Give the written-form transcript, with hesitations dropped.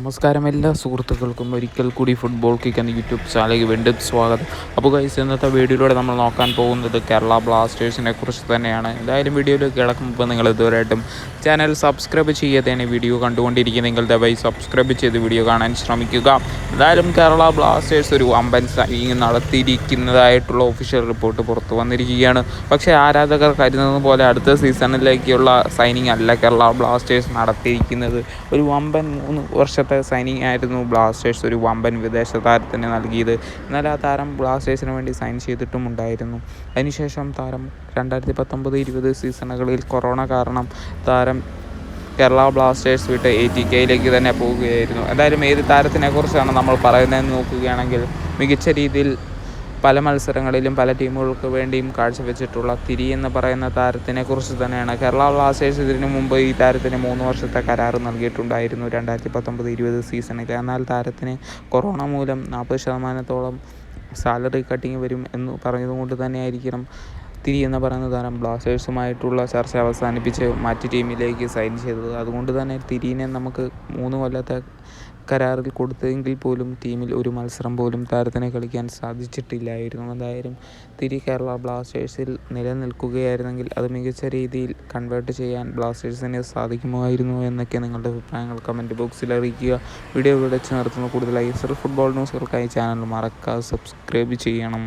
നമസ്കാരം എല്ലാ സുഹൃത്തുക്കൾക്കും ഒരിക്കൽ കൂടി ഫുട്ബോൾ കിക്ക് എന്ന യൂട്യൂബ് ചാനലിലേക്ക് വീണ്ടും സ്വാഗതം. അപ്പോൾ ഗൈസ്, ഇന്നത്തെ വീഡിയോയിലൂടെ നമ്മൾ നോക്കാൻ പോകുന്നത് കേരള ബ്ലാസ്റ്റേഴ്സിനെ കുറിച്ച് തന്നെയാണ്. എന്തായാലും വീഡിയോയിലേക്ക് കിടക്കുമ്പോൾ നിങ്ങൾ ഇതുവരെയായിട്ടും ചാനൽ സബ്സ്ക്രൈബ് ചെയ്യാതെയാണ് വീഡിയോ കണ്ടുകൊണ്ടിരിക്കുന്നത്. ദയവായി സബ്സ്ക്രൈബ് ചെയ്ത് വീഡിയോ കാണാൻ ശ്രമിക്കുക. എന്തായാലും കേരള ബ്ലാസ്റ്റേഴ്സ് ഒരു വമ്പൻ സൈനിങ് നടത്തിയിരിക്കുന്നതായിട്ടുള്ള ഒഫീഷ്യൽ റിപ്പോർട്ട് പുറത്തു വന്നിരിക്കുകയാണ്. പക്ഷേ ആരാധകർ കരുതുന്നത് പോലെ അടുത്ത സീസണിലേക്കുള്ള സൈനിങ് അല്ല കേരള ബ്ലാസ്റ്റേഴ്സ് നടത്തിയിരിക്കുന്നത്. ഒരു വമ്പൻ 3 വർഷത്തെ സൈനിങ് ആയിരുന്നു ബ്ലാസ്റ്റേഴ്സ് ഒരു വമ്പൻ വിദേശ താരത്തിന് നൽകിയത്. എന്നാൽ ആ താരം ബ്ലാസ്റ്റേഴ്സിന് വേണ്ടി സൈൻ ചെയ്തിട്ടുമുണ്ടായിരുന്നു. അതിനുശേഷം താരം 2019-20 സീസണുകളിൽ കൊറോണ കാരണം താരം കേരള ബ്ലാസ്റ്റേഴ്സ് വിട്ട് ATKയിലേക്ക് തന്നെ പോവുകയായിരുന്നു. എന്തായാലും ഏത് താരത്തിനെക്കുറിച്ചാണ് നമ്മൾ പറയുന്നതെന്ന് നോക്കുകയാണെങ്കിൽ, മികച്ച രീതിയിൽ പല മത്സരങ്ങളിലും പല ടീമുകൾക്ക് വേണ്ടിയും കാഴ്ചവെച്ചിട്ടുള്ള തിരി എന്ന് പറയുന്ന താരത്തിനെ കുറിച്ച് തന്നെയാണ്. കേരള ബ്ലാസ്റ്റേഴ്സ് ഇതിനു മുമ്പ് ഈ താരത്തിന് 3 വർഷത്തെ കരാർ നൽകിയിട്ടുണ്ടായിരുന്നു 2019-20 സീസണിൽ. എന്നാൽ താരത്തിന് കൊറോണ മൂലം 40% സാലറി കട്ടിങ് വരും എന്ന് പറഞ്ഞതുകൊണ്ട് തന്നെയായിരിക്കണം തിരി എന്ന് പറയുന്ന താരം ബ്ലാസ്റ്റേഴ്സുമായിട്ടുള്ള ചർച്ച അവസാനിപ്പിച്ച് മറ്റ് ടീമിലേക്ക് സൈൻ ചെയ്തത്. അതുകൊണ്ട് തന്നെ തിരിനെ നമുക്ക് 3 കൊല്ലത്തെ കരാറിൽ കൊടുത്തെങ്കിൽ പോലും ടീമിൽ ഒരു മത്സരം പോലും താരത്തിന് കളിക്കാൻ സാധിച്ചിട്ടില്ലായിരുന്നു. എന്തായാലും തിരി കേരള ബ്ലാസ്റ്റേഴ്സിൽ നിലനിൽക്കുകയായിരുന്നെങ്കിൽ അത് മികച്ച രീതിയിൽ കൺവേർട്ട് ചെയ്യാൻ ബ്ലാസ്റ്റേഴ്സിന് സാധിക്കുമായിരുന്നു എന്നൊക്കെ നിങ്ങളുടെ അഭിപ്രായങ്ങൾ കമൻറ്റ് ബോക്സിൽ അറിയിക്കുക. വീഡിയോ ഇവിടെ വെച്ച് നിർത്തുന്ന കൂടുതലായി ഫുട്ബോൾ ന്യൂസുകൾക്കായി ചാനൽ മറക്കാതെ സബ്സ്ക്രൈബ് ചെയ്യണം.